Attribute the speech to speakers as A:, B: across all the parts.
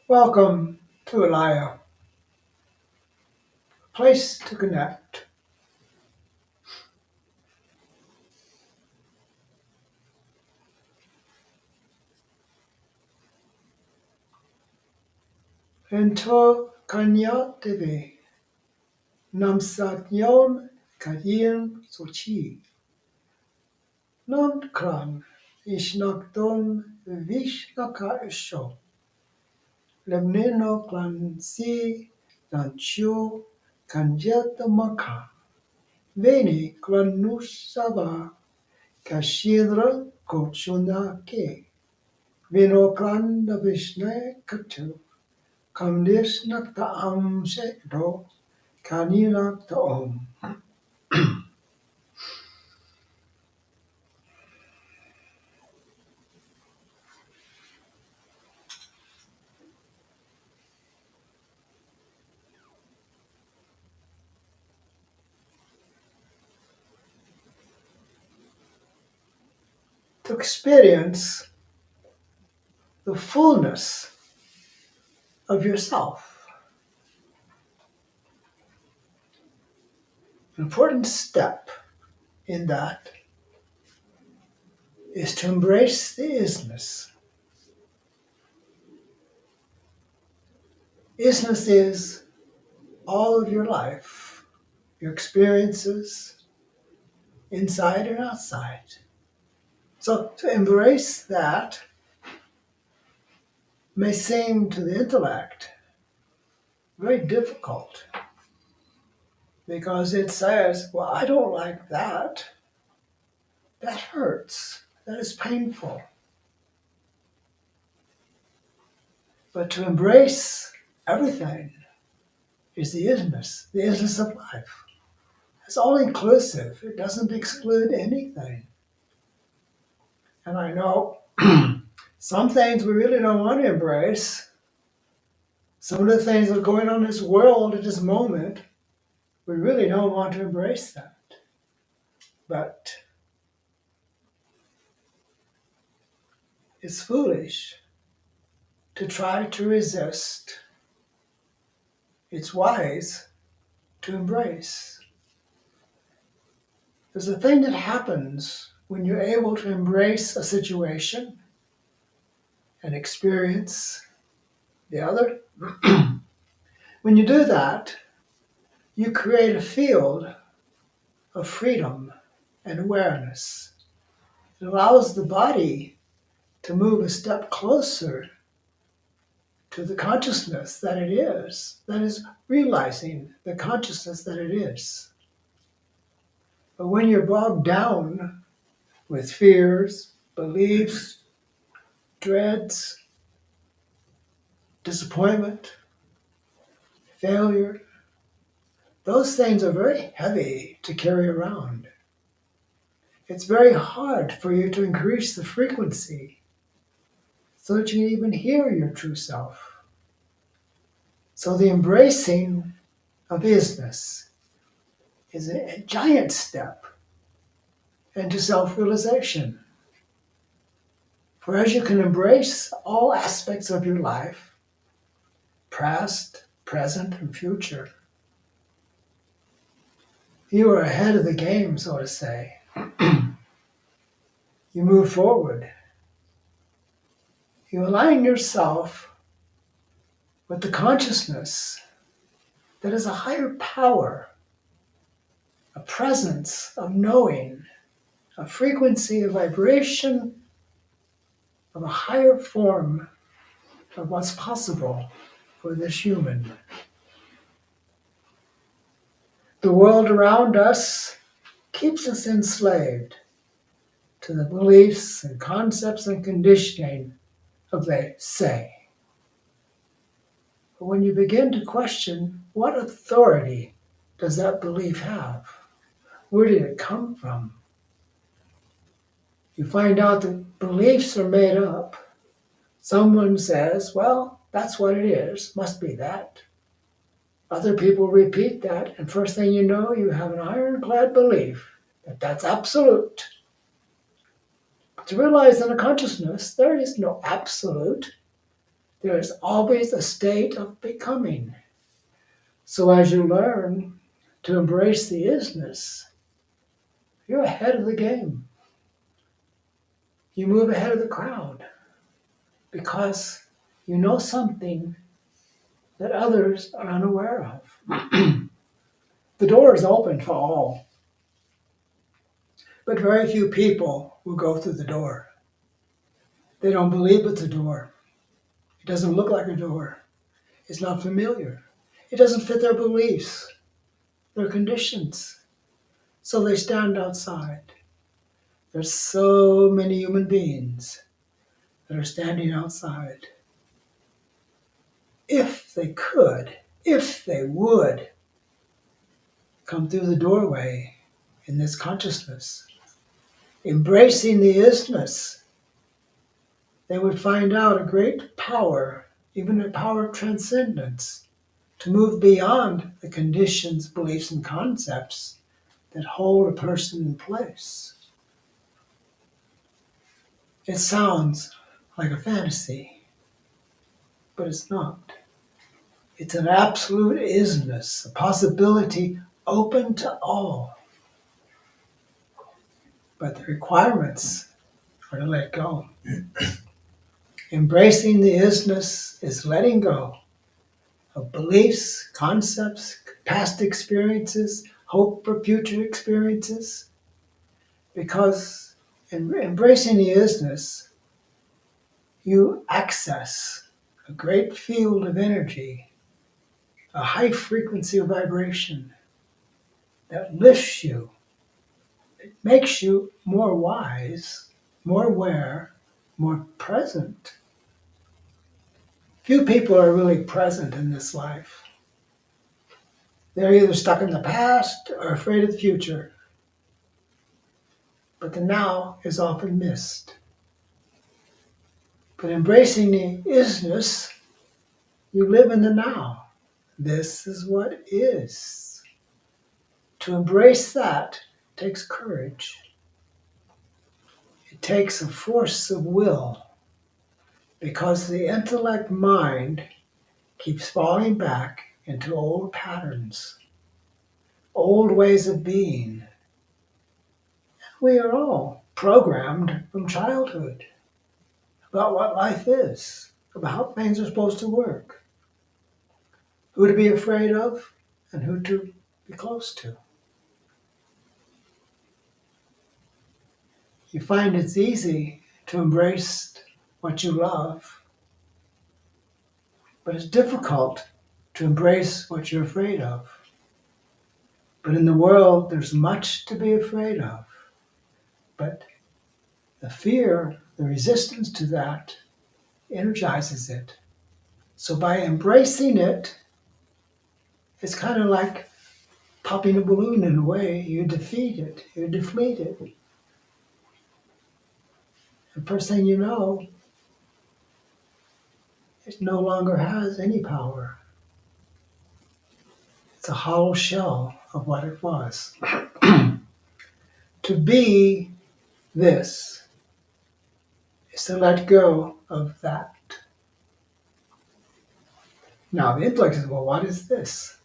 A: Welcome to Alaya, a place to connect. Ento Kanya Devi, Namsat Yom Kayin Sochi, Nam Kran, Ishnakdon Vishnaka Isho, Lemneno Klan Si, Lancho, Kanjeta Maka, Veni Klan Nusaba, Kashidra Kochuna Ke, Vino Klan Vishne Katu. Kamdeshnak ta'am shekdo, kaninak ta'om. To experience the fullness of yourself. An important step in that is to embrace the isness. Isness is all of your life, your experiences, inside and outside. So to embrace that may seem to the intellect very difficult because it says, well, I don't like that. That hurts. That is painful. But to embrace everything is the isness of life. It's all inclusive. It doesn't exclude anything. And I know some things we really don't want to embrace. Some of the things that are going on in this world at this moment, we really don't want to embrace that. But it's foolish to try to resist. It's wise to embrace. There's a thing that happens when you're able to embrace a situation and experience the other. When you do that, you create a field of freedom and awareness. It allows the body to move a step closer to the consciousness that is realizing the consciousness that it is. But when you're bogged down with fears, beliefs, dreads, disappointment, failure, those things are very heavy to carry around. It's very hard for you to increase the frequency so that you can even hear your true self. So the embracing of isness is a giant step into self-realization. For as you can embrace all aspects of your life, past, present, and future, you are ahead of the game, so to say. You move forward. You align yourself with the consciousness that is a higher power, a presence of knowing, a frequency, a vibration of a higher form of what's possible for this human. The world around us keeps us enslaved to the beliefs and concepts and conditioning of they say. But when you begin to question, what authority does that belief have? Where did it come from? You find out that beliefs are made up. Someone says, well, that's what it is, must be that. Other people repeat that, and first thing you know, you have an ironclad belief that that's absolute. But to realize in a consciousness, there is no absolute. There is always a state of becoming. So as you learn to embrace the isness, you're ahead of the game. You move ahead of the crowd because you know something that others are unaware of. The door is open for all, but very few people will go through the door. They don't believe it's a door. It doesn't look like a door. It's not familiar. It doesn't fit their beliefs, their conditions. So they stand outside. There's so many human beings that are standing outside. If they could, if they would come through the doorway in this consciousness, embracing the isness, they would find out a great power, even a power of transcendence, to move beyond the conditions, beliefs, and concepts that hold a person in place. It sounds like a fantasy, but it's not. It's an absolute isness, a possibility open to all. But the requirements are to let go. Embracing the isness is letting go of beliefs, concepts, past experiences, hope for future experiences. Because in embracing the isness, you access a great field of energy, a high frequency of vibration that lifts you. It makes you more wise, more aware, more present. Few people are really present in this life. They're either stuck in the past or afraid of the future. But the now is often missed. But embracing the isness, you live in the now. This is what is. To embrace that takes courage. It takes a force of will because the intellect mind keeps falling back into old patterns, old ways of being. We are all programmed from childhood about what life is, about how things are supposed to work, who to be afraid of, and who to be close to. You find it's easy to embrace what you love, but it's difficult to embrace what you're afraid of. But in the world, there's much to be afraid of. But the fear, the resistance to that, energizes it. So by embracing it, it's kind of like popping a balloon in a way. You defeat it, you deflate it. And first thing you know, it no longer has any power. It's a hollow shell of what it was. To be this is to let go of that. Now the intellect says, well, what is this?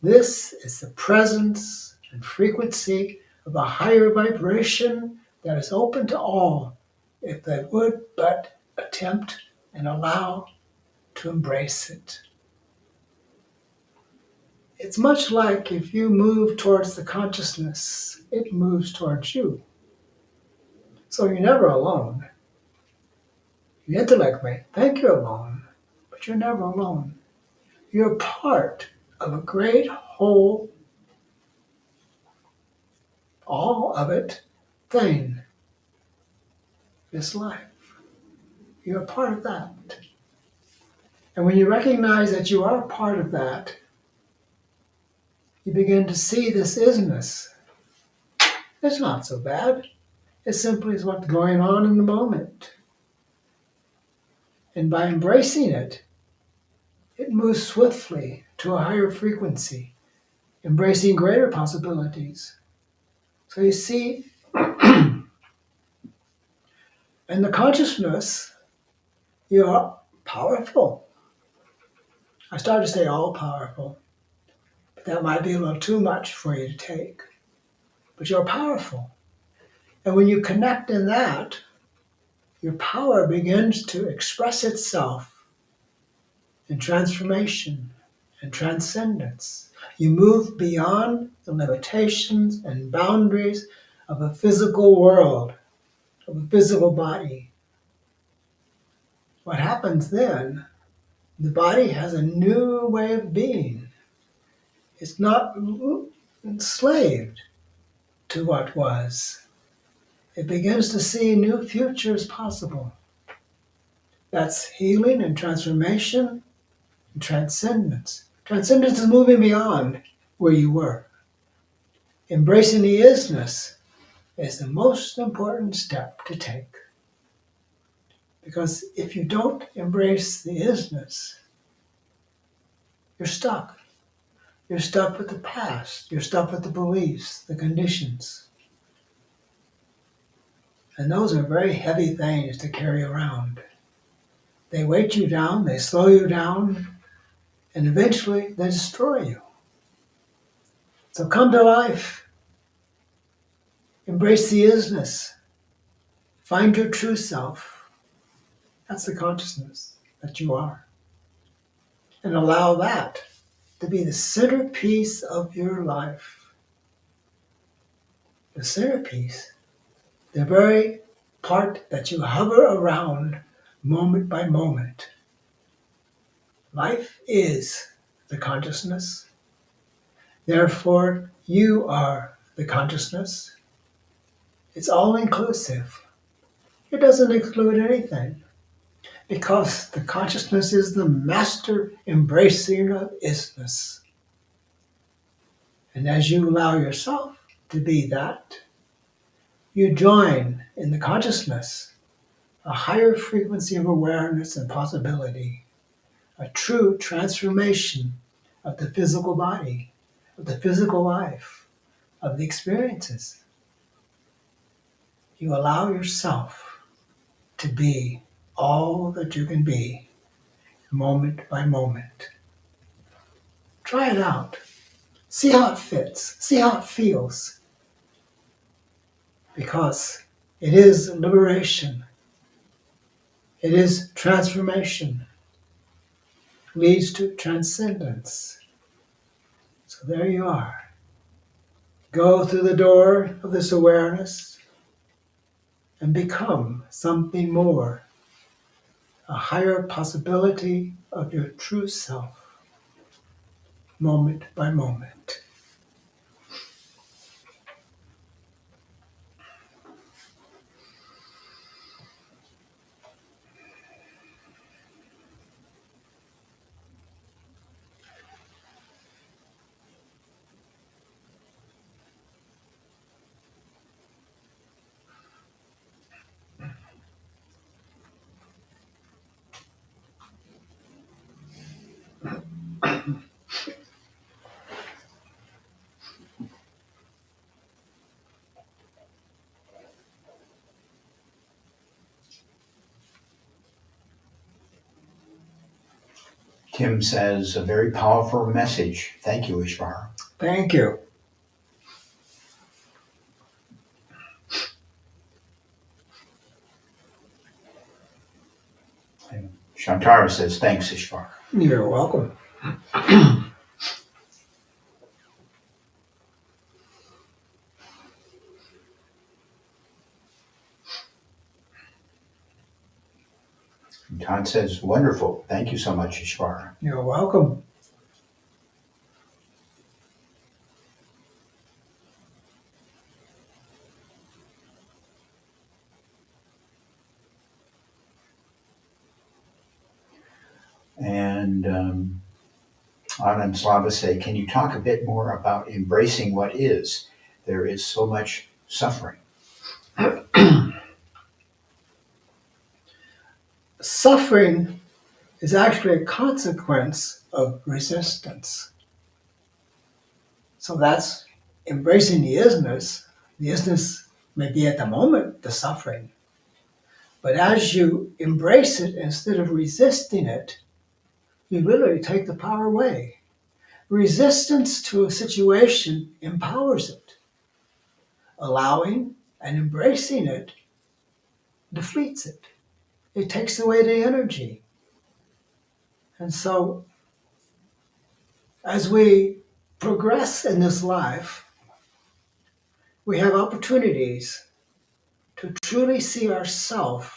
A: This is the presence and frequency of a higher vibration that is open to all if they would but attempt and allow to embrace it. It's much like if you move towards the consciousness, it moves towards you. So you're never alone. The intellect may think you're alone, but you're never alone. You're part of a great whole, all of it, thing, this life. You're a part of that. And when you recognize that you are part of that, you begin to see this isness. It's not so bad. It simply is what's going on in the moment. And by embracing it, it moves swiftly to a higher frequency, embracing greater possibilities. So you see, in the consciousness, you're powerful. I started to say all powerful, but that might be a little too much for you to take. But you're powerful. And when you connect in that, your power begins to express itself in transformation and transcendence. You move beyond the limitations and boundaries of a physical world, of a physical body. What happens then, the body has a new way of being. It's not enslaved to what was. It begins to see new futures possible. That's healing and transformation and transcendence. Transcendence is moving beyond where you were. Embracing the isness is the most important step to take. Because if you don't embrace the isness, you're stuck. You're stuck with the past. You're stuck with the beliefs, the conditions. And those are very heavy things to carry around. They weight you down, they slow you down, and eventually they destroy you. So come to life. Embrace the isness. Find your true self. That's the consciousness that you are. And allow that to be the centerpiece of your life. The centerpiece, the very part that you hover around moment by moment. Life is the consciousness. Therefore, you are the consciousness. It's all inclusive. It doesn't exclude anything because the consciousness is the master embracing of isness. And as you allow yourself to be that, you join in the consciousness a higher frequency of awareness and possibility, a true transformation of the physical body, of the physical life, of the experiences. You allow yourself to be all that you can be, moment by moment. Try it out. See how it fits. See how it feels. Because it is liberation. It is transformation. Leads to transcendence. So there you are. Go through the door of this awareness and become something more, a higher possibility of your true self, moment by moment.
B: Kim says, a very powerful message. Thank you, Ishvara.
A: Thank you.
B: And Shantara says, thanks, Ishvara.
A: You're welcome.
B: And Todd says, wonderful. Thank you so much, Ishvara.
A: You're welcome.
B: And Anand Slava say, can you talk a bit more about embracing what is? There is so much suffering.
A: Suffering is actually a consequence of resistance. So that's embracing the isness. The isness may be at the moment the suffering, But as you embrace it instead of resisting it, you literally take the power away. Resistance to a situation empowers it. Allowing and embracing it defleets it. It takes away the energy. And so, as we progress in this life, we have opportunities to truly see ourselves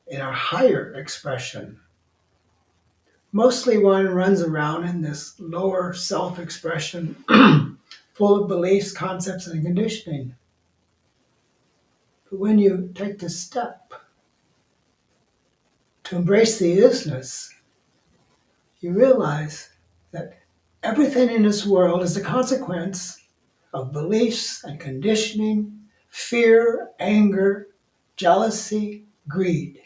A: in our higher expression. Mostly one runs around in this lower self expression, full of beliefs, concepts, and conditioning. But when you take the step to embrace the isness, you realize that everything in this world is a consequence of beliefs and conditioning, fear, anger, jealousy, greed.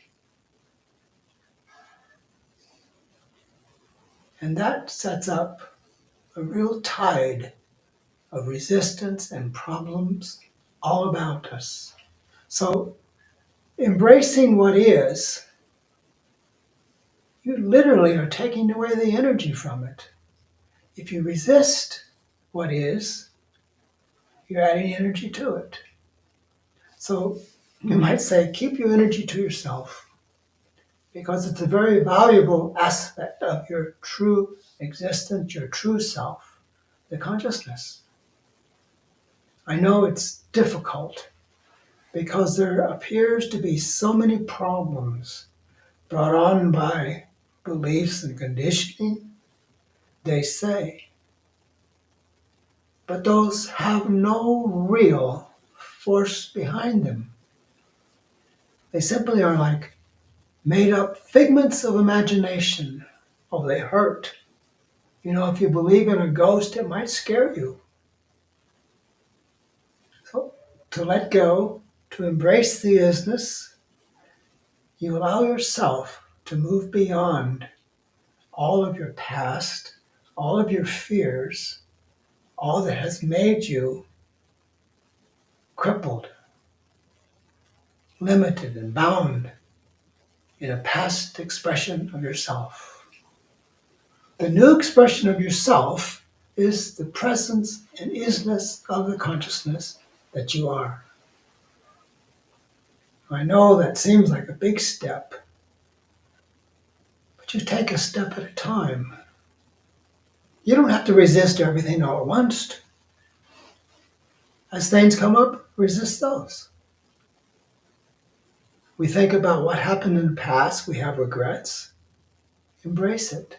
A: And that sets up a real tide of resistance and problems all about us. So, embracing what is, you literally are taking away the energy from it. If you resist what is, you're adding energy to it. So, you might say, keep your energy to yourself because it's a very valuable aspect of your true existence, your true self, the consciousness. I know it's difficult because there appears to be so many problems brought on by beliefs and conditioning, they say. But those have no real force behind them. They simply are like made up figments of imagination. Oh, they hurt. You know, if you believe in a ghost, it might scare you. So, to let go, to embrace the isness, you allow yourself to move beyond all of your past, all of your fears, all that has made you crippled, limited, and bound in a past expression of yourself. The new expression of yourself is the presence and isness of the consciousness that you are. I know that seems like a big step, but you take a step at a time. You don't have to resist everything all at once. As things come up, resist those. We think about what happened in the past, we have regrets. Embrace it.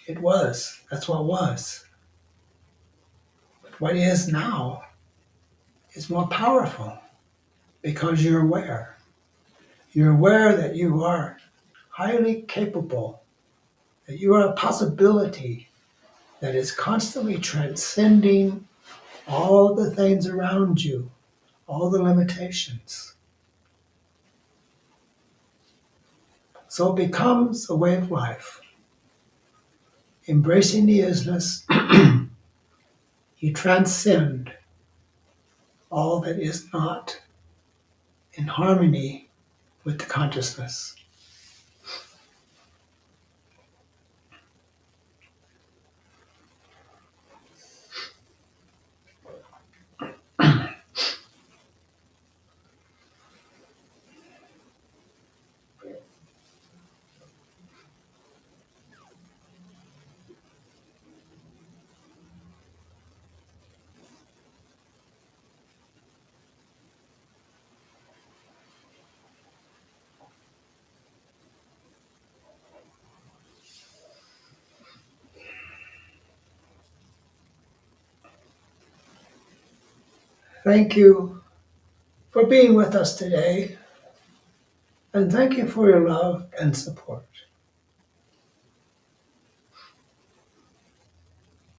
A: It was. That's what was. But what is now is more powerful because you're aware. You're aware that you are highly capable, that you are a possibility that is constantly transcending all the things around you, all the limitations. So it becomes a way of life. Embracing the isness, you transcend all that is not in harmony with the consciousness. Thank you for being with us today, and thank you for your love and support.